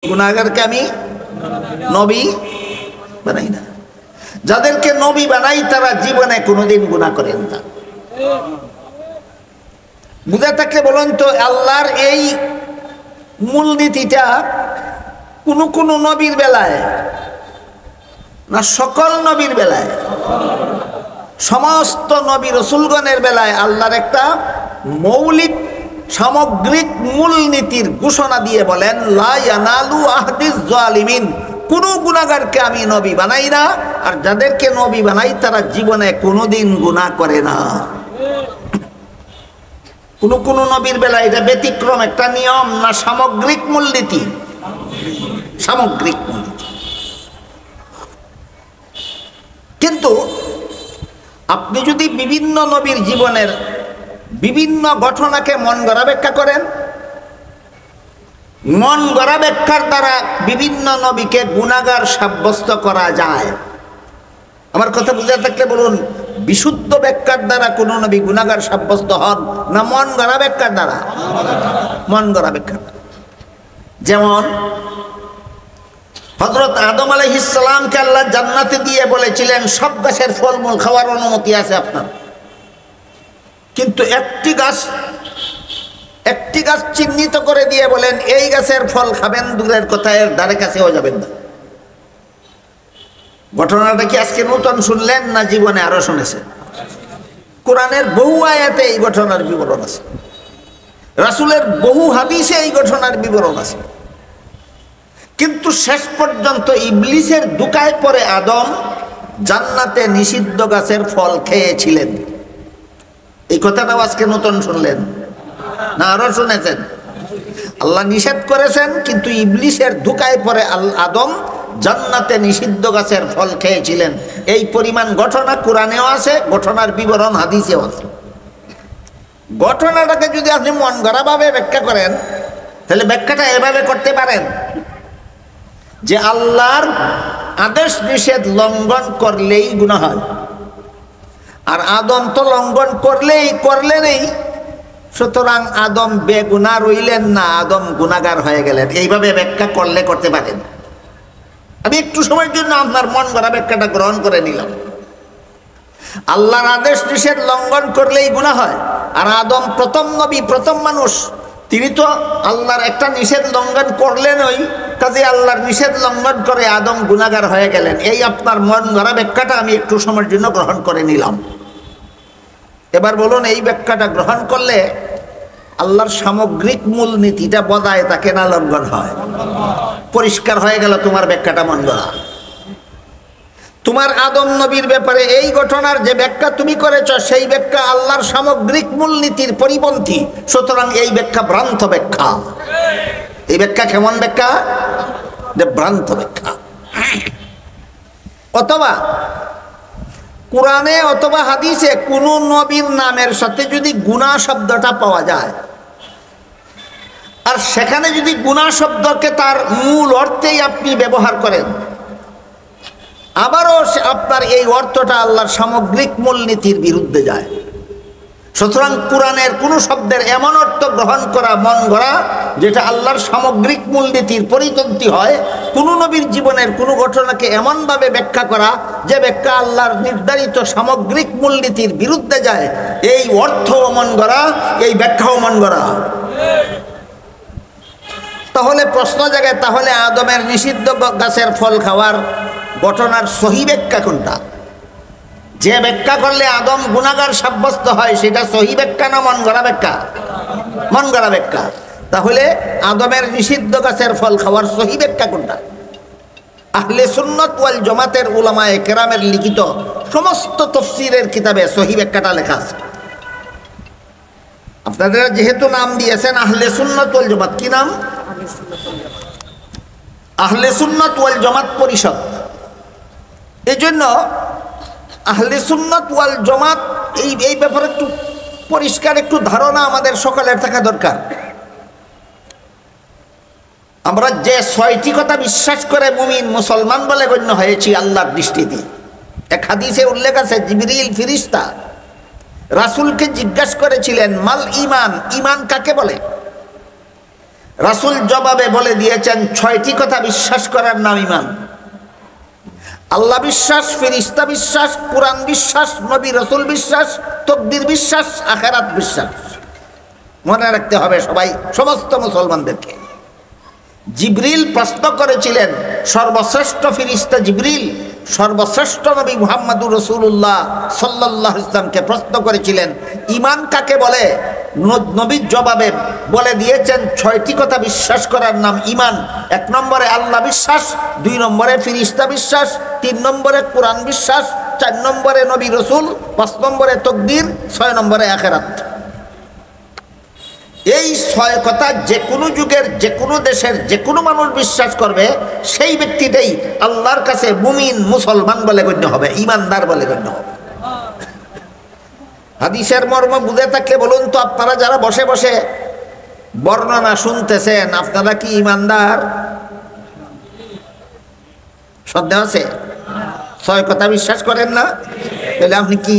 গুনাহগারকে আমি নবী বানাই না। যাদেরকে নবী বানাই তারা জীবনে কোনোদিন গুনাহ করেন না। বুঝে থাকলে বলুন তো, আল্লাহর এই মূলনীতিটা কোন নবীর বেলায় না সকল নবীর বেলায়? সমস্ত নবী রসুলগণের বেলায় আল্লাহর একটা মৌলিক সামগ্রিক মূলনীতির ঘোষণা দিয়ে বলেন, লা ইয়ানালু আহদিজ জালিমিন, কোন গুনাহগারকে আমি নবী বানাই না, আর যাদেরকে নবী বানাই তারা জীবনে কোনোদিন গুনাহ করে না। কোন নবীর বেলায় এটা ব্যতিক্রম একটা নিয়ম না সামগ্রিক মূলনীতি? সামগ্রিক মূলনীতি। কিন্তু আপনি যদি বিভিন্ন নবীর জীবনের বিভিন্ন ঘটনাকে মন গড়া ব্যাখ্যা করেন, মন গড়া ব্যাখ্যার দ্বারা বিভিন্ন নবীকে গুনাহগার সাব্যস্ত করা যায়। আমার কথা বুঝে থাকলে বলুন, বিশুদ্ধ ব্যাখ্যার দ্বারা কোন নবী গুনাহগার সাব্যস্ত হন না মন গড়া ব্যাখ্যার দ্বারা? মন গড়া ব্যাখ্যার। যেমন হযরত আদম আলাইহিস সালামকে আল্লাহ জান্নাতে দিয়ে বলেছিলেন সব গাছের ফলমূল খাওয়ার অনুমতি আছে আপনার, কিন্তু একটি গাছ চিহ্নিত করে দিয়ে বলেন এই গাছের ফল খাবেন, দূরের কথা এর ধারে কাছেও যাবেন না। ঘটনাটা কি আজকে নতুন শুনলেন না জীবনে আরো শুনেছেন? কোরআনের বহু আয়াতে এই ঘটনার বিবরণ আছে, রাসূলের বহু হাদিসে এই ঘটনার বিবরণ আছে, কিন্তু শেষ পর্যন্ত ইবলিসের ধোঁকায় পড়ে আদম জান্নাতে নিষিদ্ধ গাছের ফল খেয়েছিলেন। এই কথাটাও আজকে নতুন শুনলেন না আরো শুনেছেন? আল্লাহ নিষেধ করেছেন, কিন্তু ইবলিসের ধোঁকায় পড়ে আদম জান্নাতে নিষিদ্ধ গাছের ফল খেয়েছিলেন। এই পরিমাণ ঘটনা কোরআনেও আছে, ঘটনার বিবরণ হাদিসেও আছে। ঘটনাটাকে যদি আপনি মন গড়া ভাবে ব্যাখ্যা করেন, তাহলে ব্যাখ্যাটা এভাবে করতে পারেন যে আল্লাহর আদেশ নিষেধ লঙ্ঘন করলেই গুনাহ হয়, আর আদম তো লঙ্ঘন করলেনই, সুতরাং আদম বেগুনাহ রইলেন না, আদম গুনাহগার হয়ে গেলেন। এইভাবে ব্যাখ্যা করলে করতে পারেন। আমি একটু সময়ের জন্য আপনার মন গড়া ব্যাখ্যাটা গ্রহণ করে নিলাম। আল্লাহর আদেশ নিষেধ লঙ্ঘন করলেই গুনাহ হয়, আর আদম প্রথম নবী, প্রথম মানুষ, তিনি তো আল্লাহর একটা নিষেধ লঙ্ঘন করলেনই, কাজে আল্লাহর নিষেধ লঙ্ঘন করে আদম গুনাহগার হয়ে গেলেন। এই আপনার মন গড়া ব্যাখ্যাটা আমি একটু সময়ের জন্য গ্রহণ করে নিলাম। এবার বলুন, এই ব্যাখ্যাটা গ্রহণ করলে আল্লাহর সামগ্রিক মূলনীতিটা বজায় থাকে না লঙ্ঘন হয়? পরিষ্কার হয়ে গেল তোমার ব্যাখ্যাটা মন গড়া। তোমার আদম নবীর ব্যাপারে এই ঘটনার যে ব্যাখ্যা তুমি করেছ, সেই ব্যাখ্যা আল্লাহর সামগ্রিক মূলনীতির পরিপন্থী, সুতরাং এই ব্যাখ্যা ভ্রান্ত ব্যাখ্যা। এই ব্যাখ্যা কেমন ব্যাখ্যা? যে ভ্রান্ত ব্যাখ্যা। অথবা কোরআনে অথবা হাদিসে কোন নবীর নামের সাথে যদি গুনাহ শব্দটা পাওয়া যায়, আর সেখানে যদি গুনাহ শব্দকে তার মূল অর্থেই আপনি ব্যবহার করেন, আবারও আপনার এই অর্থটা আল্লাহর সামগ্রিক মূলনীতির বিরুদ্ধে যায়। সুতরাং কোরআনের কোন শব্দের এমন অর্থ গ্রহণ করা মন গড়া যেটা আল্লাহর সামগ্রিক মূলনীতির পরিপন্থী হয়, কোন নবীর জীবনের কোন ঘটনাকে এমনভাবে ব্যাখ্যা করা যে ব্যাখ্যা আল্লাহর নির্ধারিত সামগ্রিক মূলনীতির বিরুদ্ধে যায়, এই অর্থও মন গড়া, এই ব্যাখ্যাও মন গড়া। তাহলে প্রশ্ন জাগে, তাহলে আদমের নিষিদ্ধ গাছের ফল খাওয়ার ঘটনার সহি ব্যাখ্যা কোনটা? যে ব্যাখ্যা করলে আদম গুনাহগার সাব্যস্ত হয় সেটা সহি ব্যাখ্যা না মন গড়া ব্যাখ্যা? মন গড়া ব্যাখ্যা। তাহলে আদমের নিষিদ্ধ গাছের ফল খাওয়ার সহি ব্যাখ্যা কোনটা? আহলে সুন্নাত ওয়াল জামাতের উলামায়ে কেরামের লিখিত সমস্ত তাফসীরের কিতাবে সহি ব্যাখ্যাটা লেখা আছে। আপনারা যেহেতু নাম দিয়েছেন আহলে সুন্নাত ওয়াল জামাত, কি নাম? আহলে সুন্নাত ওয়াল জামাত পরিষদ। এই জন্য আহলে সুন্নাত ওয়াল জামাত এই ব্যাপারে একটু পরিষ্কার একটু ধারণা আমাদের সকলের থাকা দরকার। আমরা যে 6টি কথা বিশ্বাস করে মুমিন মুসলমান বলে গণ্য হয়েছি আল্লাহর দৃষ্টিতে, এক হাদিসে উল্লেখ আছে, জিবরিল ফেরেশতা রাসূলকে জিজ্ঞাসা করেছিলেন, মাল ঈমান, ঈমান কাকে বলে? রাসূল জবাবে বলে দিয়েছেন 6টি কথা বিশ্বাস করার নাম ঈমান। আল্লাহ বিশ্বাস, ফেরেশতা বিশ্বাস, কোরআন বিশ্বাস, নবী রাসূল বিশ্বাস, তাকদীর বিশ্বাস, আখিরাত বিশ্বাস। মনে রাখতে হবে সবাই, সমস্ত মুসলমানদেরকে। জিবরিল প্রশ্ন করেছিলেন, সর্বশ্রেষ্ঠ ফেরেশতা জিবরিল সর্বশ্রেষ্ঠ নবী মুহাম্মদুর রাসূলুল্লাহ সাল্লাল্লাহু আলাইহি ওয়াসাল্লামকে প্রশ্ন করেছিলেন ঈমান কাকে বলে। নবীর জবাবে বলে দিয়েছেন 6টি কথা বিশ্বাস করার নাম ঈমান। 1 নম্বরে আল্লাহ বিশ্বাস, 2 নম্বরে ফেরেশতা বিশ্বাস, 3 নম্বরে কোরআন বিশ্বাস, 4 নম্বরে নবী রাসূল, 5 নম্বরে তাকদীর, 6 নম্বরে আখিরাত। এই 6 কথা যে কোনো যুগের, যে কোনো দেশের, যে কোনো মানুষ বিশ্বাস করবে, সেই ব্যক্তিটাই আল্লাহর কাছে মুমিন, মুসলমান বলে গণ্য হবে, ঈমানদার বলে গণ্য হবে। হাদিসের মর্ম বুঝে থাকলে বলুন তো, আপনারা যারা বসে বসে বর্ণনা শুনতেছেন, আপনারা কি ঈমানদার? সন্দেহ আছে? 6 কথা বিশ্বাস করেন না? তাহলে আপনি কি?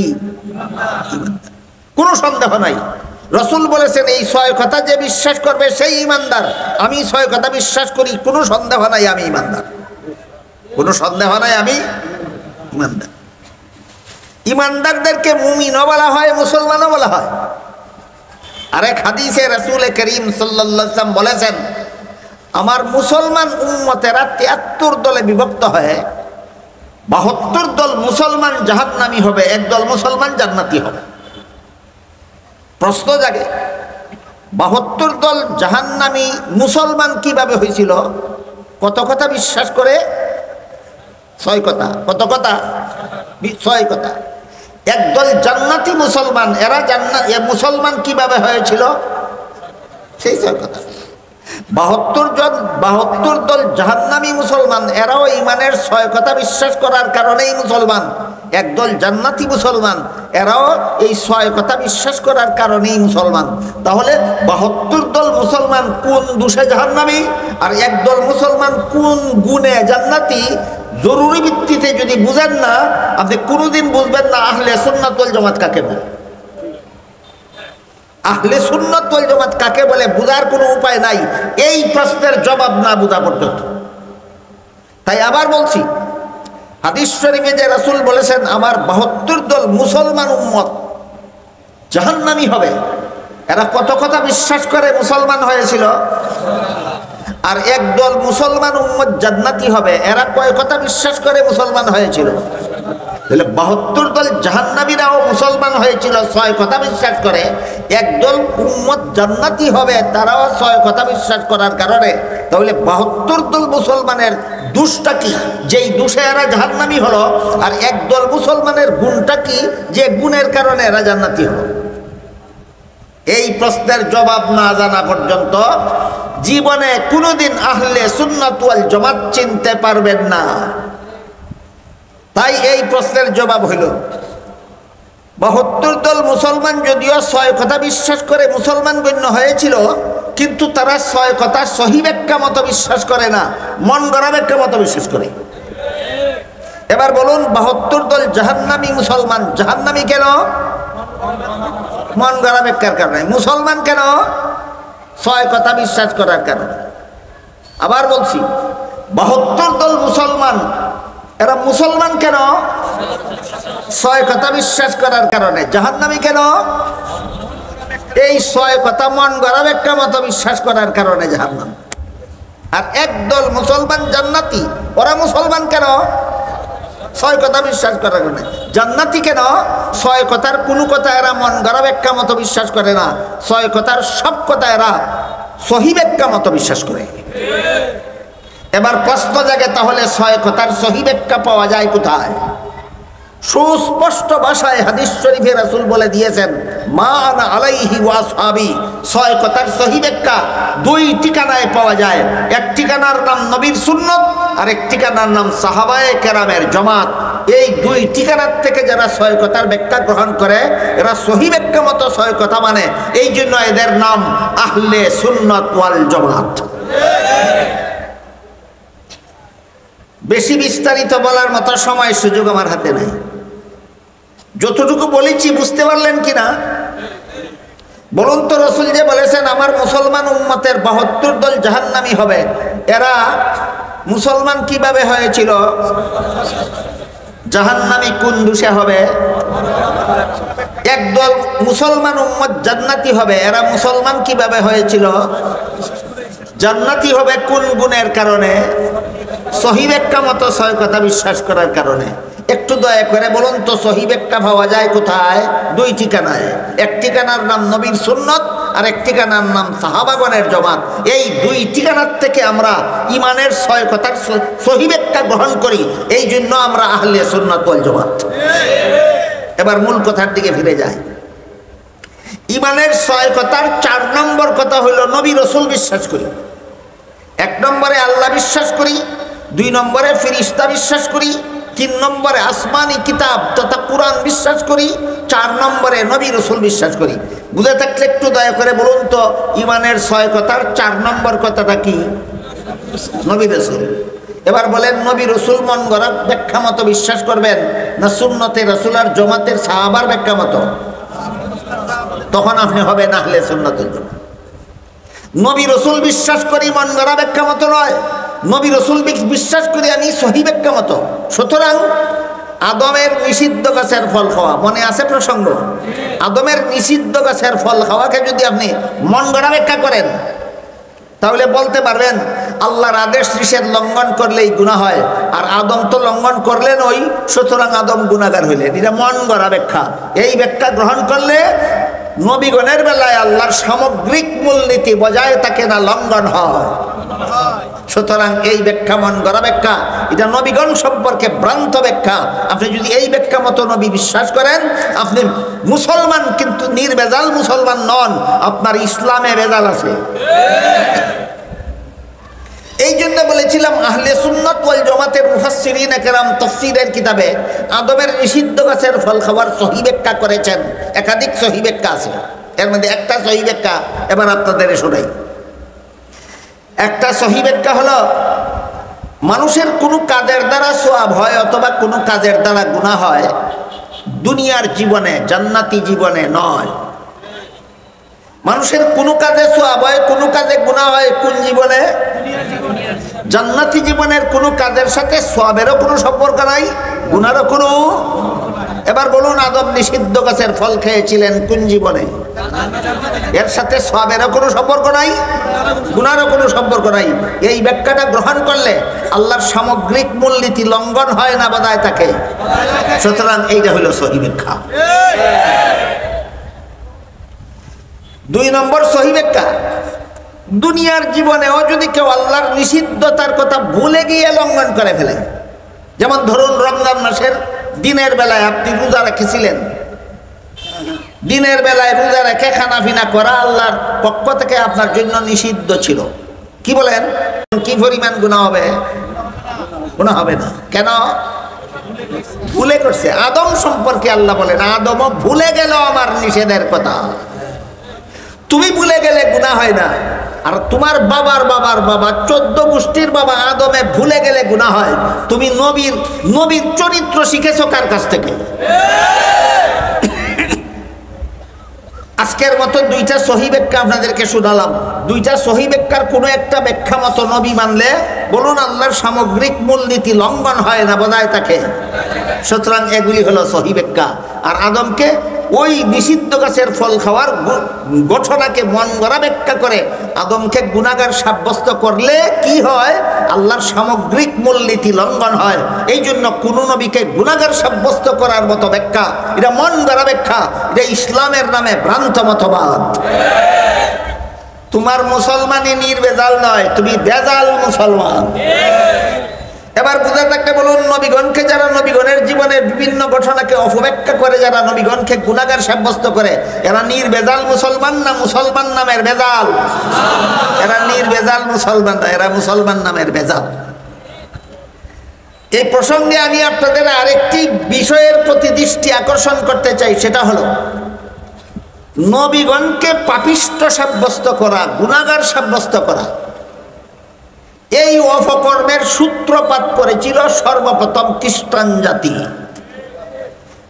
কোনো সন্দেহ নাই। রাসূল বলেছেন এই 6 কথা যে বিশ্বাস করবে সেই ঈমানদার। আমি 6 কথা বিশ্বাস করি, কোনো সন্দেহ নাই আমি ঈমানদার, কোনো সন্দেহ নাই আমি ঈমানদার। ঈমানদারদেরকে মুমিনও বলা হয়, মুসলমানও বলা হয়। আরেক হাদিসে রাসূল করিম সাল্লাল্লাহু আলাইহি ওয়াসাল্লাম বলেছেন, আমার মুসলমান উম্মতেরা 73 দলে বিভক্ত হয়ে 72 দল মুসলমান জাহান্নামী হবে, 1 দল মুসলমান জান্নাতি হবে। প্রশ্ন জাগে, 72 দল জাহান্নামী মুসলমান কিভাবে হয়েছিল? কত কথা বিশ্বাস করে? 6 কথা। কত কথা? 6 কথা। 1 দল জান্নাতি মুসলমান, এরা মুসলমান কিভাবে হয়েছিল? সেই 6 কথা। 72 দল জাহান্নামী মুসলমান, এরাও ঈমানের 6 কথা বিশ্বাস করার কারণেই মুসলমান। 1 দল জান্নাতি মুসলমান, এরাও এই 6 কথা বিশ্বাস করার কারণেই মুসলমান। তাহলে 72 দল মুসলমান কোন দোষে জাহান্নামী, আর 1 দল মুসলমান কোন গুণে জান্নাতি, জরুরি ভিত্তিতে যদি বুঝেন না, আপনি কোনোদিন বুঝবেন না আহলে সুন্নাত ওয়াল জামাত কাকে বলে। আহলে সুন্নাত ওয়াল জামাত কাকে বলে বুঝার কোনো উপায় নাই, এই প্রশ্নের জবাব না বোঝা পর্যন্ত। তাই আবার বলছি, হাদিস শরীফে যে রাসূল বলেছেন আমার 72 দল মুসলমান উম্মত জাহান্নামী হবে, এরা কত কথা বিশ্বাস করে মুসলমান হয়েছিল? আর 1 দল মুসলমান উম্মত জান্নাতি হবে, এরা কয় কথা বিশ্বাস করে মুসলমান হয়েছিল? তাহলে 72 দল জাহান্নামীরাও মুসলমান হয়েছিল 6 কথা বিশ্বাস করে। 1 দল উম্মত জান্নাতি হবে, তারাও 6 কথা বিশ্বাস করার কারণে। তাহলে 72 দল মুসলমানের দোষটা কি, যেই দোষে এরা জাহান্নামী হলো? আর 1 দল মুসলমানের গুণটা কি, যে গুণের কারণে এরা জান্নাতি হলো? এই প্রশ্নের জবাব না জানা পর্যন্ত জীবনে কোনোদিন আহলে সুন্নাত ওয়াল জামাত চিনতে পারবেন না। তাই এই প্রশ্নের জবাব হইল, 72 দল মুসলমান যদিও 6 কথা বিশ্বাস করে মুসলমান গণ্য হয়েছিল, কিন্তু তারা 6 কথা সহি ব্যাখ্যা মতো বিশ্বাস করে না, মন গড়া ব্যাখ্যা মতো বিশ্বাস করে। এবার বলুন, 72 দল জাহান্নামী মুসলমান, জাহান্নামী কেন? মন গড়া ব্যাখ্যার কারণে। মুসলমান কেন? 6 কথা বিশ্বাস করার কারণে। আবার বলছি, 72 দল মুসলমান, এরা মুসলমান কেন? 6 কথা বিশ্বাস করার কারণে। জাহান্নামী কেন? এই 6 কথা মন গড়া ব্যাখ্যা মতো বিশ্বাস করার কারণে জাহান্নাম। আর 1 দল মুসলমান জান্নাতি, ওরা মুসলমান কেন? 6 কথা বিশ্বাস করার কারণে। জান্নাতি কেন? 6 কথার কোনো কথা এরা মন গড়া ব্যাখ্যা মতো বিশ্বাস করে না, 6 কথার সব কথা এরা সহি ব্যাখ্যা মতো বিশ্বাস করে। এবার প্রশ্ন জাগে, তাহলে 6 কথার সহি ব্যাখ্যা পাওয়া যায় কোথায়? সুস্পষ্ট ভাষায় হাদিস শরীফে রাসূল বলে দিয়েছেন, মা আনা আলাইহি ওয়া আসহাবি। 6 কথার সহি ব্যাখ্যা 2 ঠিকানায় পাওয়া যায়। এক ঠিকানার নাম নবীর সুন্নত, আর এক ঠিকানার নাম সাহাবায়ে কেরামের জামাত। এই 2 ঠিকানার থেকে যারা 6 কথার ব্যাখ্যা গ্রহণ করে, এরা সহি ব্যাখ্যা মতো 6 কথা মানে। এই জন্য এদের নাম আহলে সুন্নাত ওয়াল জামাত। বেশি বিস্তারিত বলার মতো সময় সুযোগ আমার হাতে নাই। যতটুকু বলেছি বুঝতে পারলেন কিনা? বলুন তো, রসুল যে বলেছেন আমার মুসলমান উম্মতের 72 দল জাহান্নামী হবে, এরা মুসলমান কিভাবে হয়েছিল? জাহান্নামী কোন দোষে হবে? একদল মুসলমান উম্মত জান্নাতি হবে, এরা মুসলমান কিভাবে হয়েছিল? জান্নাতি হবে কোন গুণের কারণে? সহিহ ব্যাখ্যা মতো 6 কথা বিশ্বাস করার কারণে। একটু দয়া করে বলুন তো, সহিহ ব্যাখ্যা পাওয়া যায় কোথায়? 2 ঠিকানায়। এক ঠিকানার নাম নবীর সুন্নত, আর এক ঠিকানার নাম সাহাবাগণের জমাত। এই 2 ঠিকানার থেকে আমরা ইমানের 6 কথার সহিহ ব্যাখ্যা গ্রহণ করি, এই জন্য আমরা আহলে সুন্নাত ওয়াল জামাত। এবার মূল কথার দিকে ফিরে যায়। ইমানের 6 কথার 4 নম্বর কথা হলো নবী রসুল বিশ্বাস করি। 1 নম্বরে আল্লাহ বিশ্বাস করি, 2 নম্বরে ফেরেশতা বিশ্বাস করি, 3 নম্বরে আসমানি কিতাব তথা কুরআন বিশ্বাস করি, 4 নম্বরে নবী রসুল বিশ্বাস করি। বুঝে থাকলে একটু দয়া করে বলুন তো, ইমানের 6 কথার 4 নম্বর কথাটা কি? নবী রসুল। এবার বলেন, নবী রসুল মন গড়া ব্যাখ্যা মতো বিশ্বাস করবেন না সুন্নতে রসুল আর জমাতের সাহাবার ব্যাখ্যা মতো? তখন আপনি হবেন আহলে সুন্নাতুল জামাত। নবী রসুল বিশ্বাস করি মন গড়া ব্যাখ্যা মতো নয়, নবী রসুল বিশ্বাস করি আমি সহিহ ব্যাখ্যা মতো। সুতরাং আদমের নিষিদ্ধ গাছের ফল খাওয়া, মনে আছে প্রসঙ্গ? আদমের নিষিদ্ধ গাছের ফল খাওয়াকে যদি আপনি মন গড়া ব্যাখ্যা করেন, তাহলে বলতে পারবেন আল্লাহর আদেশ নিষেধ লঙ্ঘন করলেই গুনাহ হয়, আর আদম তো লঙ্ঘন করলেন ওই, সুতরাং আদম গুনাহগার হইলেন। এটা মন গড়া ব্যাখ্যা। এই ব্যাখ্যা গ্রহণ করলে নবীগণের বেলায় আল্লাহর সামগ্রিক মূলনীতি বজায় থাকে না, লঙ্ঘন হয়। সুতরাং এই ব্যাখ্যা মন গড়া ব্যাখ্যা, এটা নবীগণ সম্পর্কে ভ্রান্ত ব্যাখ্যা। আপনি যদি এই ব্যাখ্যা মতো নবী বিশ্বাস করেন, আপনি মুসলমান কিন্তু নির্ভেজাল মুসলমান নন, আপনার ইসলামে ভেজাল আছে। এই জন্য বলেছিলাম আহলে সুন্নাত ওয়াল জামাতের মুফাসসিরিন কেরাম তাফসীরের কিতাবে আদমের নিষিদ্ধ গাছের ফল খাওয়ার সহিহ ব্যাখ্যা করেছেন। একাধিক সহিহ ব্যাখ্যা আছে, এর মধ্যে একটা সহিহ ব্যাখ্যা এবার আপনাদের শোনাই। একটা সহিহ ব্যাখ্যা হলো, মানুষের কোনো কাজের দ্বারা সওয়াব হয় অথবা কোনো কাজের দ্বারা গুনাহ হয় দুনিয়ার জীবনে, জান্নাতি জীবনে নয়। মানুষের কোনো কাজে সওয়াব হয়, কোনো কাজে গুনাহ হয় কোন জীবনে? জান্নাতি জীবনের কোনো কাজের সাথে সওয়াবেরও কোনো সম্পর্ক নাই, গুনাহরও কোনো। এবার বলুন, আদম নিষিদ্ধ গাছের ফল খেয়েছিলেন কোন জীবনে? এর সাথে সওয়াবেরও কোনো সম্পর্ক নাই, গুনাহরও কোনো সম্পর্ক নাই। এই ব্যাখ্যাটা গ্রহণ করলে আল্লাহর সামগ্রিক মূলনীতি লঙ্ঘন হয় না, বজায় থাকে। সুতরাং এইটা হলো সহিহ ব্যাখ্যা। 2 নম্বর সহিহ ব্যাখ্যা, দুনিয়ার জীবনেও যদি কেউ আল্লাহর নিষিদ্ধতার কথা ভুলে গিয়ে লঙ্ঘন করে ফেলে, যেমন ধরুন রমজান মাসের দিনের বেলায় আপনি রোজা রেখেছিলেন, দিনের বেলায় রোজা রেখে খানাফিনা করা আল্লাহর পক্ষ থেকে আপনার জন্য নিষিদ্ধ ছিল। কি বলেন, কি পরিমাণ গুনাহ হবে? গুনাহ হবে না। কেন? ভুলে করছে। আদম সম্পর্কে আল্লাহ বলেন, আদমও ভুলে গেল আমার নিষেধের কথা। তুমি ভুলে গেলে গুনাহ হয় না, আর তোমার বাবার বাবার বাবা 14 গোষ্ঠীর বাবা আদমে ভুলে গেলে গুনাহ হয়। তুমি নবীর চরিত্র শিখেছো কার কাছ থেকে? আজকের মতো 2টা সহিহ ব্যাখ্যা আপনাদেরকে শোনালাম। 2টা সহিহ ব্যাখ্যার কোনো একটা ব্যাখ্যা মতো নবী মানলে বলুন আল্লাহর সামগ্রিক মূলনীতি লঙ্ঘন হয় না, বজায় থাকে। সুতরাং এগুলি হলো সহিহ ব্যাখ্যা। আর আদমকে ওই নিষিদ্ধ গাছের ফল খাওয়ার ঘটনাকে মন গড়া ব্যাখ্যা করে আদমকে গুনাহগার সাব্যস্ত করলে কি হয়? আল্লাহর সামগ্রিক মূলনীতি লঙ্ঘন হয়। এই জন্য কোন নবীকে গুনাহগার সাব্যস্ত করার মতো ব্যাখ্যা, এটা মন গড়া ব্যাখ্যা, এটা ইসলামের নামে ভ্রান্ত মতবাদ। তোমার মুসলমানই নির্ভেজাল নয়, তুমি ভেজাল মুসলমান। এবার বুঝে থাকতে বলুন, নবীগণকে যারা নবীগণের জীবনের বিভিন্ন ঘটনাকে অপব্যাখ্যা করে, যারা নবীগণকে গুনাহগার সাব্যস্ত করে, এরা নির্ভেজাল মুসলমান না মুসলমান নামের ভেজাল? এরা নির্ভেজাল মুসলমান না, এরা মুসলমান নামের ভেজাল। এই প্রসঙ্গে আমি আপনাদের আরেকটি বিষয়ের প্রতি দৃষ্টি আকর্ষণ করতে চাই, সেটা হলো নবীগণকে পাপিষ্ঠ সাব্যস্ত করা, গুনাহগার সাব্যস্ত করা, এই অপকর্মের সূত্রপাত করেছিল সর্বপ্রথম খ্রিস্টান জাতি।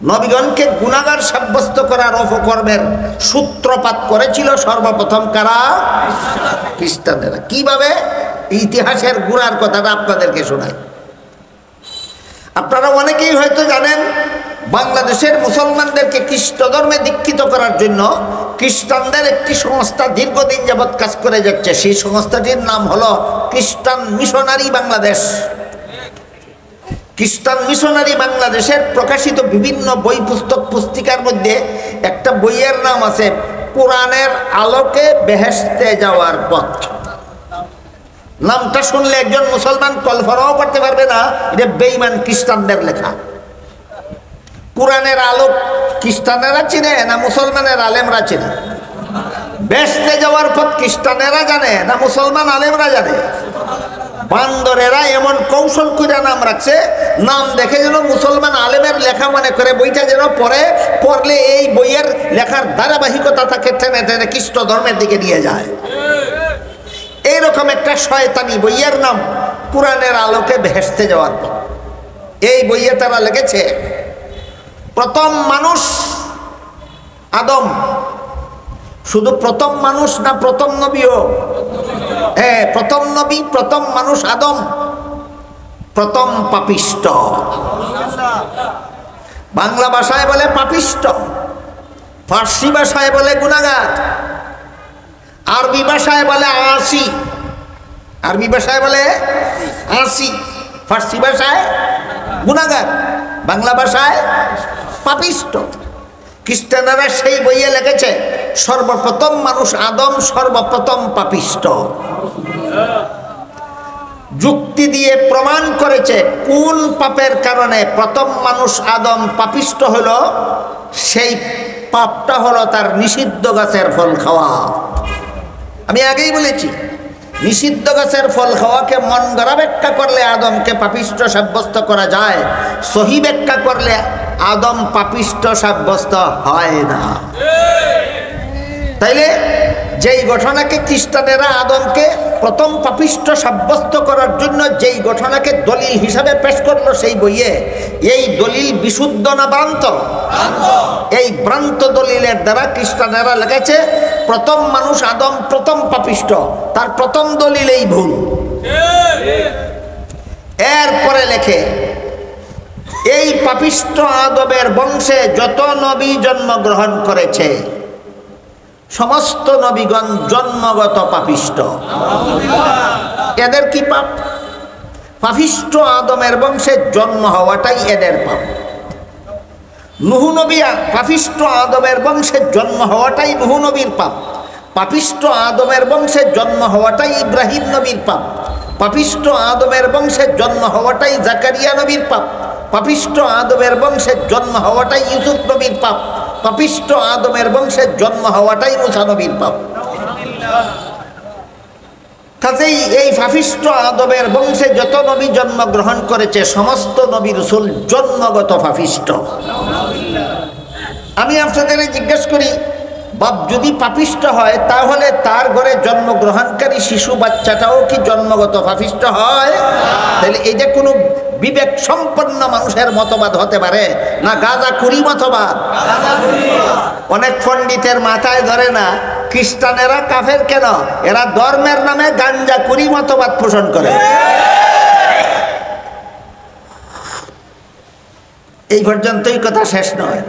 নবীগণকে গুনাহগার সাব্যস্ত করার অপকর্মের সূত্রপাত করেছিল সর্বপ্রথম কারা? খ্রিস্টানেরা। কিভাবে? ইতিহাসের গুণার কথাটা আপনাদেরকে শোনাই। আপনারা অনেকেই হয়তো জানেন, বাংলাদেশের মুসলমানদেরকে খ্রিস্ট ধর্মে দীক্ষিত করার জন্য খ্রিস্টানদের একটি সংস্থা দীর্ঘদিন যাবৎ কাজ করে যাচ্ছে। সেই সংস্থাটির নাম হলো খ্রিস্টান মিশনারি বাংলাদেশ। খ্রিস্টান মিশনারি বাংলাদেশের প্রকাশিত বিভিন্ন বই, পুস্তক, পুস্তিকার মধ্যে একটা বইয়ের নাম আছে কোরআনের আলোকে বেহেশতে যাওয়ার পথ। নামটা শুনলে একজন মুসলমান কল্পনাও করতে পারবে না এটা বেঈমান খ্রিস্টানদের লেখা। কোরআনের আলো খ্রিস্টানেরা চিনে না মুসলমানের আলেমরা চিনে? বেহেশতে যাওয়ার পথ খ্রিস্টানেরা জানে না মুসলমান আলেমরা জানে? বান্দরেরা এমন কৌশল করে নাম রাখছে, নাম দেখে যেন মুসলমান আলেমের লেখা মনে করে বইটা যেন পড়লে এই বইয়ের লেখার ধারাবাহিকতা তাকে টেনে টেনে খ্রিস্ট ধর্মের দিকে নিয়ে যায়। এইরকম একটা শয়তানি বইয়ের নাম কোরআনের আলোকে বেহেশতে যাওয়ার পথ। এই বইয়ে তারা লিখেছে প্রথম মানুষ আদম। শুধু প্রথম মানুষ না, প্রথম নবীও? হ্যাঁ, প্রথম নবী, প্রথম মানুষ আদম, প্রথম পাপিষ্ট। বাংলা ভাষায় বলে পাপিষ্ট, ফার্সি ভাষায় বলে গুনাহগার, আরবি ভাষায় বলে আসি। আরবি ভাষায় বলে আসি, ফার্সি ভাষায় গুনাহগার, বাংলা ভাষায় পাপিষ্ট। খ্রিস্টানেরা সেই বইয়ে লিখেছে সর্বপ্রথম মানুষ আদম, সর্বপ্রথম পাপিষ্ট। যুক্তি দিয়ে প্রমাণ করেছে কোন পাপের কারণে প্রথম মানুষ আদম পাপিষ্ট হলো। সেই পাপটা হলো তার নিষিদ্ধ গাছের ফল খাওয়া। আমি আগেই বলেছি, নিষিদ্ধ গাছের ফল খাওয়াকে মন গড়া ব্যাখ্যা করলে আদমকে পাপিষ্ট সাব্যস্ত করা যায়, সহি ব্যাখ্যা করলে আদম পাপিষ্ট সাব্যস্ত হয় না। তাইলে যেই ঘটনাকে খ্রিস্টানেরা আদমকে প্রথম পাপিষ্ট সাব্যস্ত করার জন্য যেই ঘটনাকে দলিল হিসাবে পেশ করলো সেই বইয়ে, এই দলিল বিশুদ্ধ না ভ্রান্ত? এই ভ্রান্ত দলিলের দ্বারা খ্রিস্টানেরা লিখেছে প্রথম মানুষ আদম, প্রথম পাপিষ্ট। তার প্রথম দলিলেই ভুল। এরপরে লেখে এই পাপিষ্ট আদমের বংশে যত নবী জন্মগ্রহণ করেছে সমস্ত নবীগণ জন্মগত পাপিষ্ট। এদের কি পাপ? পাপিষ্ট আদমের বংশে জন্ম হওয়াটাই এদের পাপ। নূহ নবী পাপিষ্ট আদমের বংশে জন্ম হওয়াটাই নূহ নবীর পাপ। পাপিষ্ট আদমের বংশে জন্ম হওয়াটাই ইব্রাহিম নবীর পাপ। পাপিষ্ট আদমের বংশে জন্ম হওয়াটাই জাকারিয়া নবীর পাপ। পাপিষ্ট আদমের বংশে জন্ম হওয়াটাই ইউসুফ নবীর পাপ। পাপিষ্ট আদমের বংশে জন্ম হওয়াটাই মুসা নবীর পাপ। কাজেই এই পাপিষ্ট আদমের বংশে যত নবী জন্মগ্রহণ করেছে সমস্ত নবী রাসূল জন্মগত পাপিষ্ট। আমি আপনাদের জিজ্ঞেস করি, বাপ যদি পাপিষ্ট হয় তাহলে তার ঘরে জন্মগ্রহণকারী শিশু বাচ্চাটাও কি জন্মগত পাপিষ্ট হয়? তাহলে এটা কোনো বিবেক সম্পন্ন মানুষের মতবাদ হতে পারে না গাঁজাখুরি মতবাদ? অনেক পণ্ডিতের মাথায় ধরে না খ্রিস্টানেরা কাফের কেন, এরা ধর্মের নামে গাঁজাখুরি মতবাদ পোষণ করে। এই পর্যন্তই কথা শেষ নয়।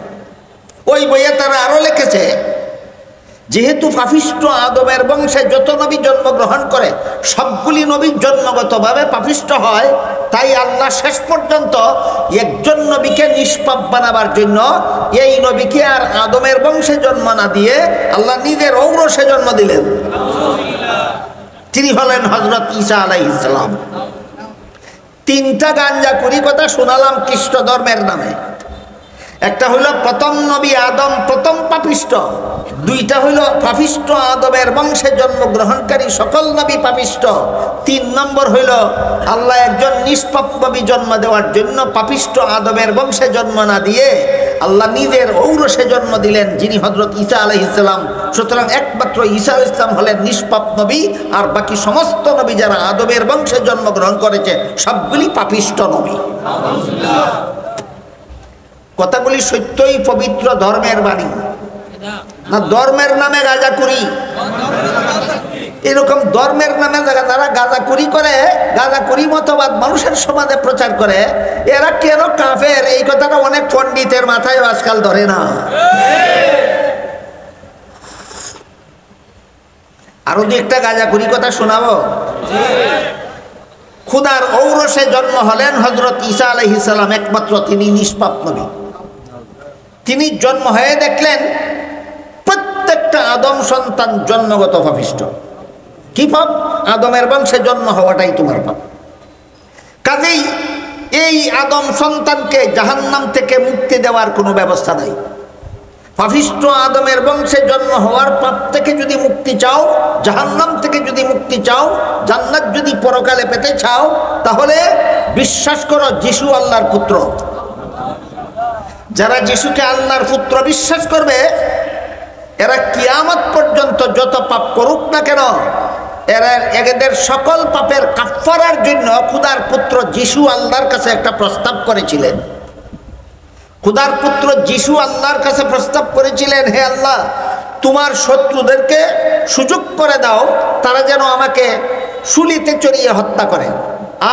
ওই বইয়ে তারা আরো লিখেছে যেহেতু পাপিষ্ট আদমের বংশে যত নবী জন্মগ্রহণ করে সবগুলি নবী জন্মগতভাবে পাপিষ্ট হয়, তাই আল্লাহ শেষ পর্যন্ত একজন নবীকে নিষ্পাপ বানাবার জন্য এই নবীকে আর আদমের বংশে জন্ম না দিয়ে আল্লাহ নিজের ঔরসে জন্ম দিলেন। তিনি হলেন হযরত ঈসা আলাইহিস সালাম। তিনটা গাঁজাখুরি কথা শোনালাম খ্রিস্ট ধর্মের নামে। একটা হইল প্রথম নবী আদম প্রথম পাপিষ্ট, দুইটা হইল পাপিষ্ট আদমের বংশে জন্মগ্রহণকারী সকল নবী পাপিষ্ট, তিন নম্বর হইল আল্লাহ একজন নিষ্পাপ নবী জন্ম দেওয়ার জন্য পাপিষ্ট আদমের বংশে জন্ম না দিয়ে আল্লাহ নিজের ঔরসে জন্ম দিলেন, যিনি হযরত ঈসা আলাইহিস সালাম। সুতরাং একমাত্র ঈসা আলাইহিস সালাম হলেন নিষ্পাপ নবী, আর বাকি সমস্ত নবী যারা আদমের বংশে জন্মগ্রহণ করেছে সবগুলি পাপিষ্ট নবী। কথাগুলি সত্যই পবিত্র ধর্মের বাণী, না ধর্মের নামে গাঁজাখুরি? এরকম ধর্মের নামে যারা গাঁজাখুরি করে, গাঁজাখুরি মতবাদ মানুষের সমাজে প্রচার করে, এরা কেন কাফের এই কথাটা অনেক পণ্ডিতের মাথায় আজকাল ধরে না। আরো দু একটা গাঁজাখুরি কথা শোনাবো। খুদার ঔরসে জন্ম হলেন হযরত ঈসা আলাইহিস সালাম, একমাত্র তিনি নিষ্পাপ নবী। তিনি জন্ম হয়ে দেখলেন প্রত্যেকটা আদম সন্তান জন্মগত পাপিষ্ঠ। কি পাপ? আদমের বংশে জন্ম হওয়াটাই তোমার পাপ। কাজেই এই আদম সন্তানকে জাহান্নাম থেকে মুক্তি দেওয়ার কোনো ব্যবস্থা নাই। পাপিষ্ঠ আদমের বংশে জন্ম হওয়ার পাপ থেকে যদি মুক্তি চাও, জাহান্নাম থেকে যদি মুক্তি চাও, জান্নাত যদি পরকালে পেতে চাও, তাহলে বিশ্বাস করো যিশু আল্লাহর পুত্র। যারা যিশুকে আল্লাহর পুত্র বিশ্বাস করবে, এরা কিয়ামত পর্যন্ত যত পাপ করুক না কেন, এদের সকল পাপের কাফফারার জন্য খুদার পুত্র যিশু আল্লাহর কাছে একটা প্রস্তাব করেছিলেন। খুদার পুত্র যিশু আল্লাহর কাছে প্রস্তাব করেছিলেন, হে আল্লাহ, তোমার শত্রুদেরকে সুযোগ করে দাও, তারা যেন আমাকে শুলিতে চড়িয়ে হত্যা করে,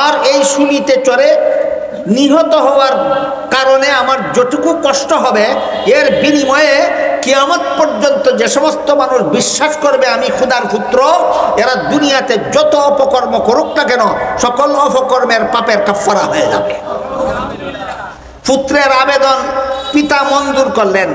আর এই শুলিতে চড়ে নিহত হওয়ার কারণে আমার যতটুকু কষ্ট হবে, এর বিনিময়ে কিয়ামত পর্যন্ত যে সমস্ত মানুষ বিশ্বাস করবে আমি খুদার পুত্র, এরা দুনিয়াতে যত অপকর্ম করুক না কেন, সকল অপকর্মের পাপের কাফফারা হয়ে যাবে। পুত্রের আবেদন পিতা মঞ্জুর করলেন,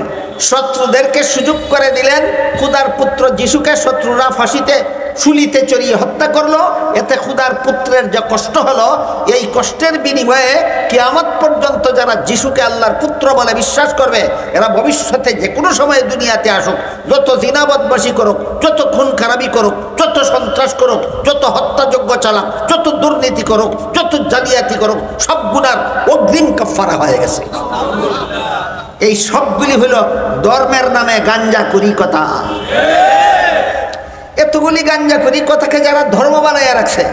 শত্রুদেরকে সুযোগ করে দিলেন। খুদার পুত্র যিশুকে শত্রুরা ফাঁসিতে শুলিতে চড়িয়ে হত্যা করলো। এতে খুদার পুত্রের যে কষ্ট হলো, এই কষ্টের বিনিময়ে কিয়ামত পর্যন্ত যারা যিশুকে আল্লাহর পুত্র বলে বিশ্বাস করবে, এরা ভবিষ্যতে যে কোনো সময় দুনিয়াতে আসুক, যত জিনা বদমাশি করুক, যত খুন খারাপি করুক, যত সন্ত্রাস করুক, যত হত্যাযজ্ঞ চালাক, যত দুর্নীতি করুক, যত জালিয়াতি করুক, সব গুনার অগ্রিম কাফফারা হয়ে গেছে। এই সবগুলি হলো ধর্মের নামে গাঞ্জাখুরি কথা। এতগুলি গাঞ্জাখুরি কথাকে যারা ধর্ম বানায় রাখছে,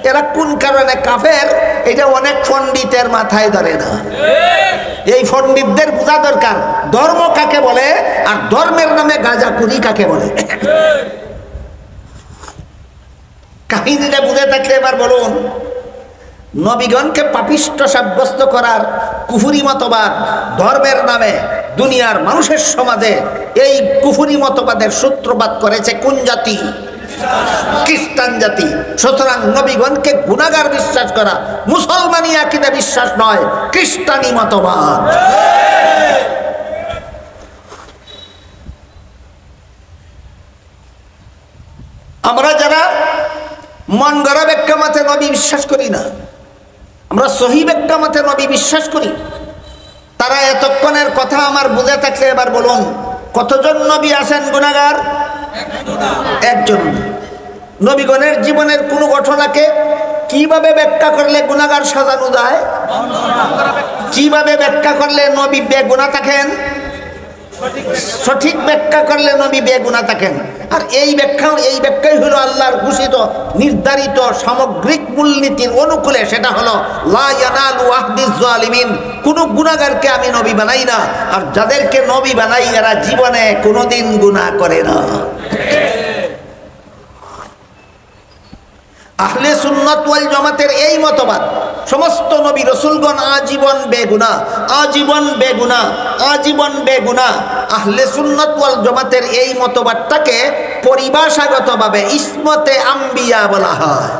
এরা কোন কারণে কাফের, এটা অনেক পণ্ডিতের মাথায় ধরে না। এই পণ্ডিতদের বোঝা দরকার ধর্ম কাকে বলে আর ধর্মের নামে গাঁজাখুরি কাকে বলে। কাহিনীটা বুঝে থাকলে এবার বলুন, নবীগণকে পাপিষ্ঠ সাব্যস্ত করার কুফরি মতবাদ ধর্মের নামে দুনিয়ার মানুষের সমাজে এই কুফরি মতবাদের সূত্রপাত করেছে কোন জাতি? খ্রিস্টান জাতি। সুতরাং নবীগণকে গুনাহগার বিশ্বাস করা মুসলমানি আকীদা বিশ্বাস নয়, খ্রিস্টানি মতবাদ। আমরা যারা মন গড়া ব্যাখ্যা মতে নবী বিশ্বাস করি না, আমরা সহি ব্যাখ্যা মতে নবী বিশ্বাস করি, তারা এতক্ষণের কথা আমার বুঝে থাকলে এবার বলুন, কতজন নবী আছেন গুনাহগার? একজন। নবীগণের জীবনের কোন ঘটনাকে কিভাবে ব্যাখ্যা করলে গুনাহগার সাজানো যায়? কিভাবে ব্যাখ্যা করলে নবী বেগুনাহ থাকেন? সঠিক ব্যাখ্যা করলে নবী বেগুনাহ থাকেন। আর এই ব্যাখ্যাই হলো আল্লাহর ঘোষিত নির্ধারিত সামগ্রিক মূলনীতির অনুকূলে। সেটা হলো লা ইয়ানালু আহদিজ জালিমিন, কোন গুনাহগারকে আমি নবী বানাই না, আর যাদেরকে নবী বানাই এরা জীবনে কোনোদিন গুনাহ করে না। আহলে সুন্নাত ওয়াল জামাতের এই মতবাদ, সমস্ত নবী রাসূলগণ আজীবন বেগুনাহ, আজীবন বেগুনাহ, আজীবন বেগুনাহ। আহলে সুন্নাত ওয়াল জামাতের এই মতবাদটাকে পরিভাষাগতভাবে ইসমতে আম্বিয়া বলা হয়।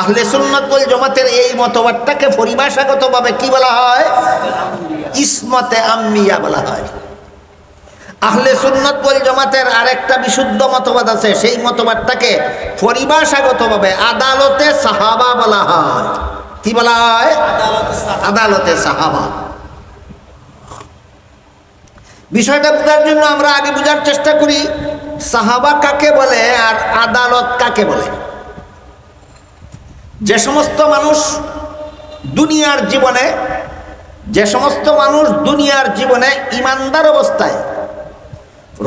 আহলে সুন্নাত ওয়াল জামাতের এই মতবাদটাকে পরিভাষাগতভাবে কি বলা হয়? ইসমতে আম্বিয়া বলা হয়। আহলে সুন্নাত ওয়াল জামাতের আরেকটা বিশুদ্ধ মতবাদ আছে, সেই মতবাদটাকে পরিভাষাগতভাবে আদালতে সাহাবা বলা হয়। কি বলা হয়? আদালতে সাহাবা। বিষয়টা বোঝার জন্য আমরা আগে বোঝার চেষ্টা করি সাহাবা কাকে বলে আর আদালত কাকে বলে। যে সমস্ত মানুষ দুনিয়ার জীবনে ইমানদার অবস্থায়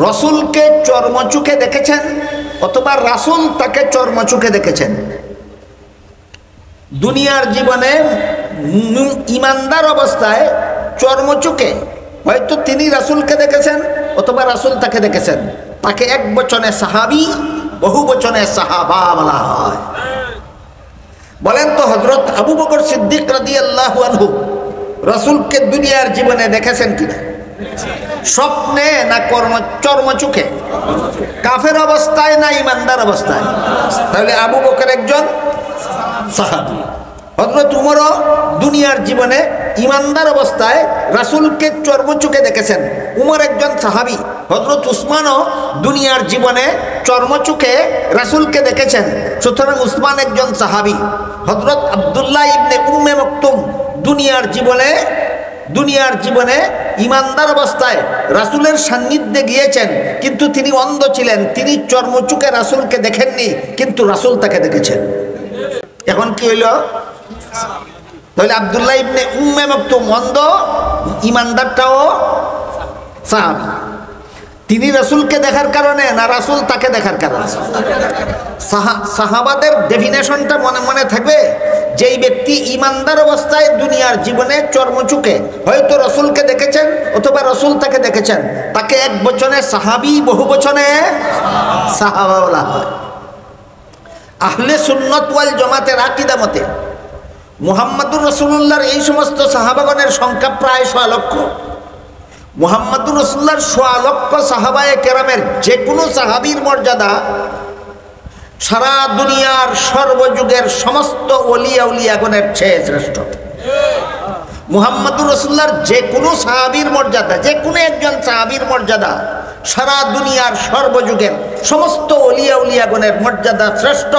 রাসূলকে চর্মচোখে দেখেছেন, অথবা রাসূল তাকে চর্মচোখে দেখেছেন, দুনিয়ার জীবনে ইমানদার অবস্থায় চর্মচুকে হয়তো তিনি রাসূলকে দেখেছেন অথবা রাসূল তাকে দেখেছেন, তাকে এক বচনে সাহাবী, বহু বচনে সাহাবা বলা হয়। বলেন তো হযরত আবু বকর সিদ্দিক রাদিয়াল্লাহু আনহু রাসূলকে দুনিয়ার জীবনে দেখেছেন কিনা? স্বপ্নে না চর্মচুকে? কাফের অবস্থায় না ইমানদার অবস্থায়? তাহলে আবু বকর একজন সাহাবী। হযরত উমরও দুনিয়ার জীবনে ইমানদার অবস্থায় রাসূলকে চর্মচুকে দেখেছেন, উমর একজন সাহাবী। হযরত উসমানও দুনিয়ার জীবনে চর্মচুকে রাসূলকে দেখেছেন, সুতরাং উসমান একজন সাহাবী। হযরত আব্দুল্লাহ ইবনে উম্মে মাকতুম দুনিয়ার জীবনে ইমানদার অবস্থায় রাসূলের সান্নিধ্যে গিয়েছেন, কিন্তু তিনি অন্ধ ছিলেন, তিনি চর্মচুকে রাসূলকে দেখেননি, কিন্তু রাসূল তাকে দেখেছেন। এখন কি হইল? তাহলে আব্দুল্লাহ ইবনে উম্মে মাকতুম অন্ধ, ইমানদারটাও সাহাবী। তিনি রাসূলকে দেখার কারণে না রাসূল তাকে দেখার কারণে? সাহাবাদের ডেফিনেশনটা মনে মনে থাকবে। যেই ব্যক্তি ইমানদার অবস্থায় দুনিয়ার জীবনে চর্মচুকে হয়তো রাসূলকে দেখেছেন অথবা রাসূল তাকে দেখেছেন, তাকে এক বচনে সাহাবী, বহু বচনে সাহাবা বলা হয়। আহলে সুন্নাত ওয়াল জামাতের আকীদা মতে মুহাম্মদুর রাসূলুল্লাহর এই সমস্ত সাহাবাগণের সংখ্যা প্রায় 1.5 লক্ষ। মুহাম্মদুর রাসূলুল্লাহর 1.5 লক্ষ সাহাবায়ে কেরামের যে কোনো সাহাবীর মর্যাদা সারা দুনিয়ার সর্বযুগের সমস্ত ওলিয়া উলিয়াগণের চেয়ে শ্রেষ্ঠ। মুহাম্মদুর রাসূলুল্লাহর যে কোনো সাহাবীর মর্যাদা, যে কোনো একজন সাহাবীর মর্যাদা সারা দুনিয়ার সর্বযুগের সমস্ত ওলিয়া উলিয়াগণের মর্যাদা শ্রেষ্ঠ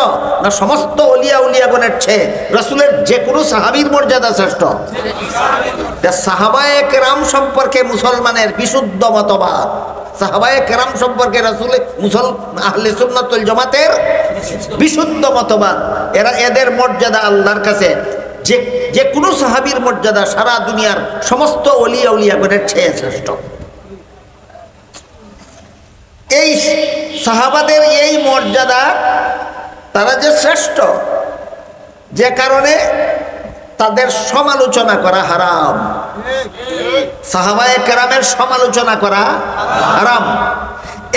না সমস্ত ওলিয়া উলিয়াগণের চেয়ে রাসূলের যে কোনো সাহাবীর মর্যাদা শ্রেষ্ঠ? সাহাবায়ে কেরাম সম্পর্কে মুসলমানের বিশুদ্ধ মতবাদ, সাহাবায়ে কেরাম সম্পর্কে আহলে সুন্নাত ওয়াল জামাতের বিশুদ্ধ মতবাদ। এদের মর্যাদা আল্লাহর কাছে যে কোনো সাহাবীর মর্যাদা সারা দুনিয়ার সমস্ত ওলিয়া উলিয়াগণের চেয়ে শ্রেষ্ঠ। এই সাহাবাদের এই মর্যাদা, তারা যে শ্রেষ্ঠ, যে কারণে তাদের সমালোচনা করা হারাম। সাহাবায়ে কেরামের সমালোচনা করা হারাম।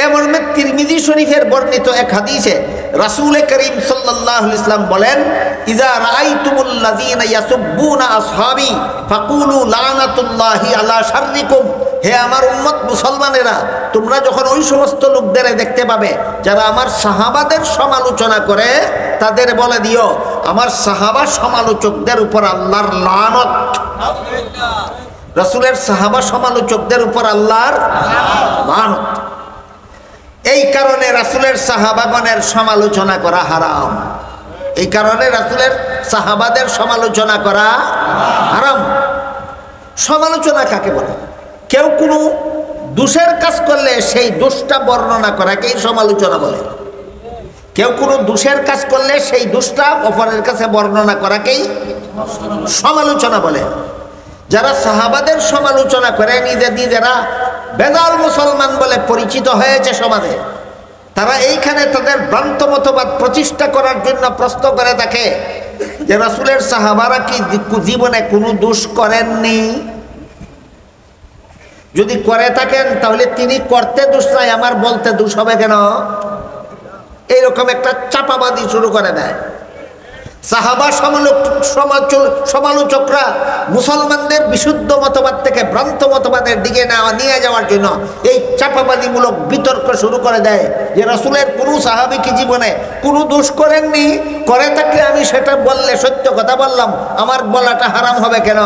এমন তিরমিজি শরীফের বর্ণিত এক হাদিসে রাসূল করিম সাল্লাল্লাহু আলাইহি ওয়াসাল্লাম বলেন, ইযা রাআইতুমুল লাযিনা ইয়াসুব্বুনা আসহাবি ফাকুলু লানাতুল্লাহি আলা শাররিকুম। হে আমার উম্মত মুসলমানেরা, তোমরা যখন ওই সমস্ত লোকদের দেখতে পাবে যারা আমার সাহাবাদের সমালোচনা করে, তাদের বলে দিও আমার সাহাবা সমালোচকদের উপর আল্লাহর লানত। রাসূলের সাহাবা সমালোচকদের উপর আল্লাহর লানত। এই কারণে রাসূলের সাহাবাগণের সমালোচনা করা হারাম। এই কারণে রাসূলের সাহাবাদের সমালোচনা করা হারাম। সমালোচনা কাকে বলে? কেউ কোনো দোষের কাজ করলে সেই দোষটা বর্ণনা করাকেই সমালোচনা বলে। কেউ কোনো দোষের কাজ করলে সেই দোষটা অপরের কাছে বর্ণনা করাকেই সমালোচনা বলে। যারা সাহাবাদের সমালোচনা করে নিজেরা বেদাল মুসলমান বলে পরিচিত হয়েছে সমাজে, তারা এইখানে তাদের ভ্রান্ত মতবাদ প্রতিষ্ঠা করার জন্য প্রশ্ন করে থাকে যে রাসূলের সাহাবারা কি জীবনে কোনো দোষ করেননি? যদি করে থাকেন তাহলে তিনি করতে দোষ নাই, আমার বলতে দোষ হবে কেন? এইরকম একটা চাপাবাদি শুরু করে দেয়। সাহাবা সমালোচকরা মুসলমানদের বিশুদ্ধ মতবাদ থেকে ভ্রান্ত মতবাদের দিকে নিয়ে যাওয়ার জন্য এই চাপাবাদীমূলক বিতর্ক শুরু করে দেয় যে রাসূলের কোনো সাহাবী কি জীবনে কোনো দোষ করেননি, করে থাকলে আমি সেটা বললে সত্য কথা বললাম, আমার বলাটা হারাম হবে কেন?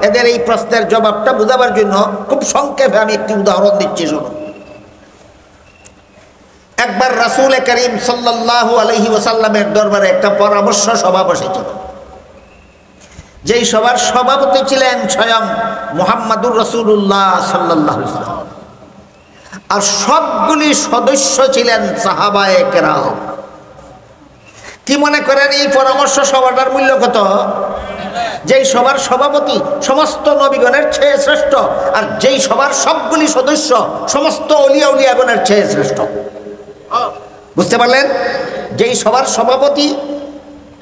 এদের এই প্রশ্নের জবাবটা বোঝাবার জন্য খুব সংক্ষেপে আমি একটি উদাহরণ দিচ্ছি, শুনুন। একবার রাসূল করিম সাল্লাল্লাহু আলাইহি ওয়াসাল্লামের দরবারে একটা পরামর্শ সভা বসেছিল। যেই সভার সভাপতি ছিলেন স্বয়ং মুহাম্মদুর রাসূলুল্লাহ সাল্লাল্লাহু আলাইহি ওয়াসাল্লাম, আর সবগুলি সদস্য ছিলেন সাহাবায়ে কেরাম। কি মনে করেন এই পরামর্শ সভাটার মূল্য কত? যেই সভার সভাপতি সমস্ত নবীগণের চেয়ে শ্রেষ্ঠ, আর যেই সভার সবগুলি সদস্য সমস্ত ওলিয়া উলিয়াগণের চেয়ে শ্রেষ্ঠ। বুঝতে পারলেন? যেই সভার সভাপতি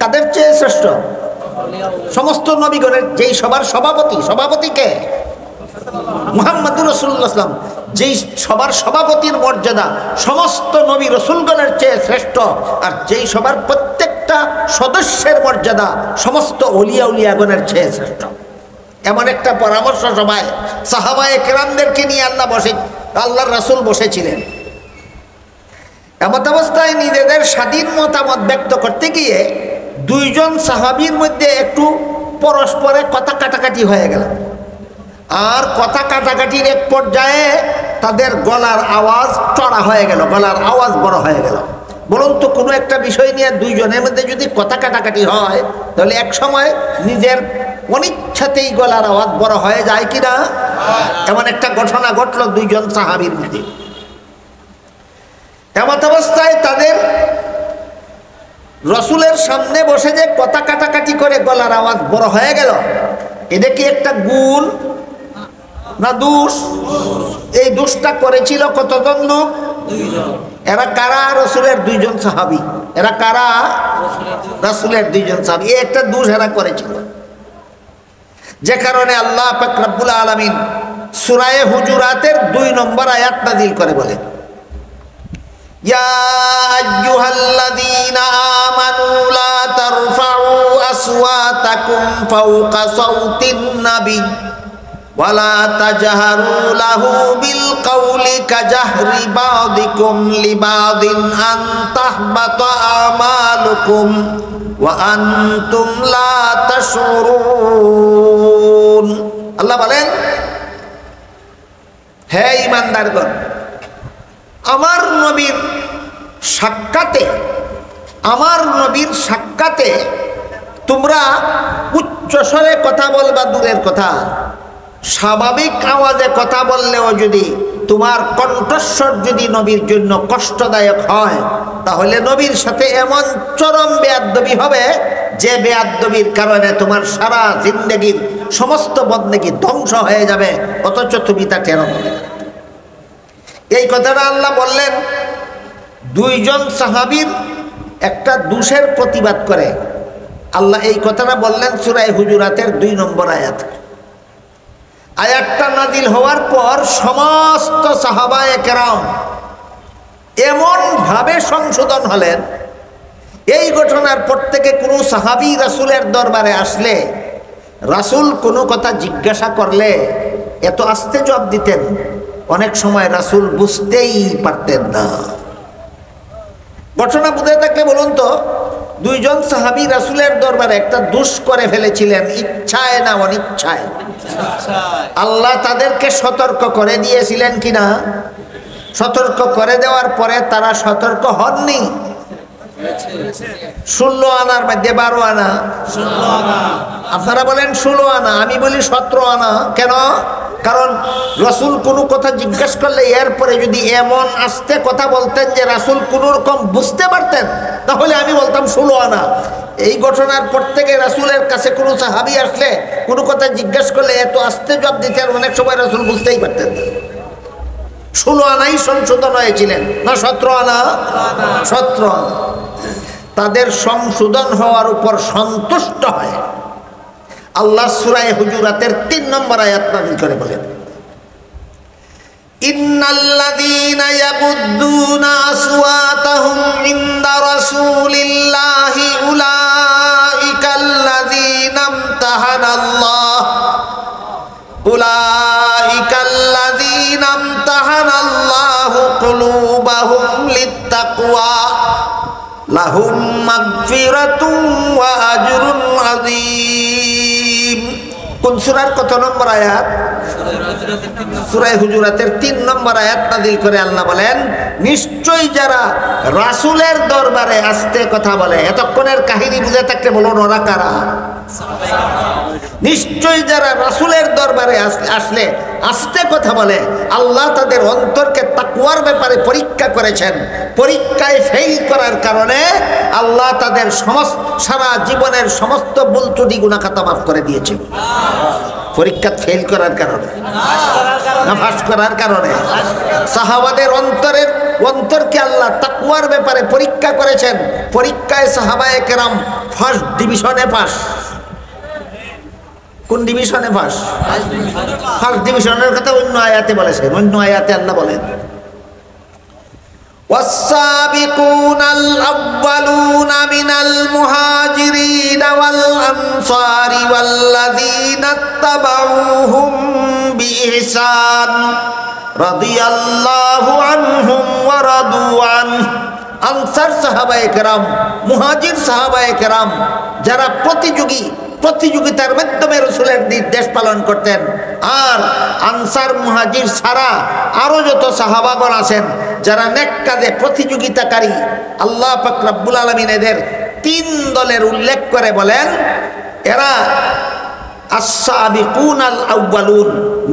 কাদের চেয়ে শ্রেষ্ঠ? সমস্ত নবীগণের। যেই সভার সভাপতি কে? মুহাম্মদুর রাসূলুল্লাহ সাল্লাম যেই সবার সভাপতির মর্যাদা সমস্ত নবী রাসূলগণের চেয়ে শ্রেষ্ঠ, আর যেই সবার প্রত্যেকটা সদস্যের মর্যাদা সমস্ত ওলিয়া উলিয়াগণের চেয়ে শ্রেষ্ঠ। এমন একটা পরামর্শ সভায় সাহাবায়ে কেরামদেরকে নিয়ে আল্লাহর রাসূল বসেছিলেন। এমত অবস্থায় নিজেদের স্বাধীন মতামত ব্যক্ত করতে গিয়ে দুইজন সাহাবীর মধ্যে একটু পরস্পরে কথা কাটাকাটি হয়ে গেল। আর কথা কাটাকাটির এক পর্যায়ে তাদের গলার আওয়াজ চড়া হয়ে গেল, গলার আওয়াজ বড় হয়ে গেল। বলুন তো, কোনো একটা বিষয় নিয়ে দুইজনের মধ্যে যদি কথা কাটাকাটি হয়, তাহলে এক সময় নিজের অনিচ্ছাতেই গলার আওয়াজ বড় হয়ে যায় কিনা? এমন একটা ঘটনা ঘটল দুইজন সাহাবীর মধ্যে। এমত অবস্থায় তাদের রসুলের সামনে বসে যে কথা কাটাকাটি করে গলার আওয়াজ বড় হয়ে গেল, এটা কি একটা গুণ না দোষ? এই দোষটা করেছিল কতজন লোক? এরা কারা? রসুলের দুইজন সাহাবী। এরা কারা? রসুলের দুইজন সাহাবী। এই একটা দোষ এরা করেছিল, যে কারণে আল্লাহ পাক রব্বুল আলামিন সূরা হুজুরাতের 2 নম্বর আয়াত নাযিল করে বলেন, ইয়া আইয়ুহাল্লাযীনা আমানু লা তারফাউ আসওয়াতাকুম ফাওকা সাওতিন নাবী ওয়া লা তাজহারু লাহু বিল কওলি কাজাহরি বাযিকুম লিবাযিন আন তাহবাতা আমালুকুম ওয়া আনতুম লা তাশউরুন। আল্লাহ বলেন, হে ঈমানদারগণ, আমার নবীর সাক্ষাতে তোমরা উচ্চস্বরে কথা বলবা দূরের কথা, স্বাভাবিক আওয়াজে কথা বললেও যদি তোমার কণ্ঠস্বর যদি নবীর জন্য কষ্টদায়ক হয়, তাহলে নবীর সাথে এমন চরম বেয়াদবি হবে যে বেয়াদবির কারণে তোমার সারা জিন্দেগির সমস্ত বন্দেগী ধ্বংস হয়ে যাবে, অথচ তুমি তা টের পাবে না। এই কথাটা আল্লাহ বললেন দুইজন সাহাবীর একটা দোষের প্রতিবাদ করে। আল্লাহ এই কথাটা বললেন সূরা হুজুরাতের 2 নম্বর আয়াত। আয়াতটা নাযিল হওয়ার পর সমস্ত সাহাবায়ে কেরাম এমন ভাবে সংশোধন হলেন, এই ঘটনার পর থেকে কোনো সাহাবী রাসূলের দরবারে আসলে রাসূল কোনো কথা জিজ্ঞাসা করলে এত আস্তে জবাব দিতেন, অনেক সময় রাসূল বুঝতেই পারতেন না। ঘটনা বুঝে থাকলে বলুন তো, দুইজন সাহাবী রাসূলের দরবারে একটা দোষ করে ফেলেছিলেন, ইচ্ছায় না অনিচ্ছায়। আল্লাহ তাদেরকে সতর্ক করে দিয়েছিলেন কিনা? সতর্ক করে দেওয়ার পরে তারা সতর্ক হননি। 16 আনার মধ্যে 12 আনা, আপনারা বলেন 16 আনা, আমি বলি 17 আনা। কেন? কারণ রাসূল কোনো কথা জিজ্ঞাসা করলে এরপরে যদি এমন আস্তে কথা বলতেন যে রাসূল কোনো রকম বুঝতে পারতেন, তাহলে আমি বলতাম 16 আনা। এই ঘটনার পর থেকে রাসূলের কাছে কোনো সাহাবী আসলে কোনো কথা জিজ্ঞাসা করলে এত আস্তে জবাব দিতেন, অনেক সময় রাসূল বুঝতেই পারতেন না। 16 আনাই সংশোধন হয়েছিলেন, না 17 আনা? 17 আনা। তাদের সংশোধন হওয়ার উপর সন্তুষ্ট হয় আল্লাহ সূরা হুজুরাতের 3 নম্বর আয়াত নাযিল করে বলেন, ইন্নাল্লাযীনা ইয়াগুদ্দুনা আসওয়াতাহুম ইনদা রাসূলিল্লাহি উলাইকাল্লাযীনা ইমতাহানাল্লাহু কুলুবাহুম লিত্তাকওয়া লাহুম মাগফিরাতুন ওয়া আজরুন আযীম। কোন সূরার কত নম্বর আয়াত? সূরা হুজুরাতের 3 নম্বর আয়াত নাযিল করে আল্লাহ বলেন, নিশ্চয়ই যারা রাসূলের দরবারে আস্তে কথা বলে, এতক্ষণের কাহিনী বুঝে থাকলে বলুন ওরা কারা? নিশ্চয়ই যারা রাসূলের দরবারে আসলে আস্তে কথা বলে, আল্লাহ তাদের অন্তরকে তাকওয়ার ব্যাপারে পরীক্ষা করেছেন। পরীক্ষায় ফেল করার কারণে আল্লাহ তাদের সারা জীবনের সমস্ত ভুল ত্রুটি গুনাহ খাতা মাফ করে দিয়েছে। পরীক্ষা ফেল করার কারণে না পাস করার কারণে? সাহাবাদের অন্তরকে আল্লাহ তাকওয়ার ব্যাপারে পরীক্ষা করেছেন। পরীক্ষায় সাহাবায়ে কেরাম ফার্স্ট ডিভিশনে পাস। কোন ডিভিশনে ফার্স্ট? ফার্স্ট ডিভিশনের কথা অন্য আয়াতে বলেছেন। অন্য আয়াতে আল্লাহ বলেন والسابقون الأولون من المهاجرين والأنصار والذين اتبعوهم بإحسان رضي الله عنهم ورضوا عنه। আনসার সাহাবায়ে কেরাম, মুহাজির সাহাবায়ে কেরাম যারা প্রতিযোগিতার মাধ্যমে রাসূলের নির্দেশ পালন করতেন, আর আনসার মুহাজির ছাড়া আরো যত সাহাবাগণ আছেন যারা নেক কাজে প্রতিযোগিতাকারী, আল্লাহ পাক রব্বুল আলামিন এদের তিন দলের উল্লেখ করে বলেন এরা আস-সাবিকুনাল আউয়ালুন,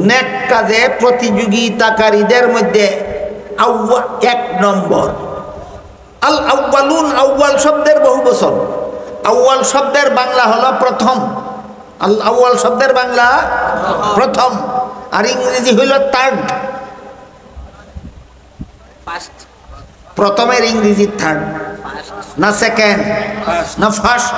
নেক কাজে প্রতিযোগিতাকারীদের মধ্যে এক নম্বর। আল আউয়ালুন, আউয়াল শব্দের বহু বচন। আউয়াল শব্দের বাংলা হলো প্রথম। আল আউয়াল শব্দের বাংলা প্রথম, আর ইংরেজি হইল থার্ড। প্রথমের ইংরেজি থার্ড, না সেকেন্ড, না ফার্স্ট।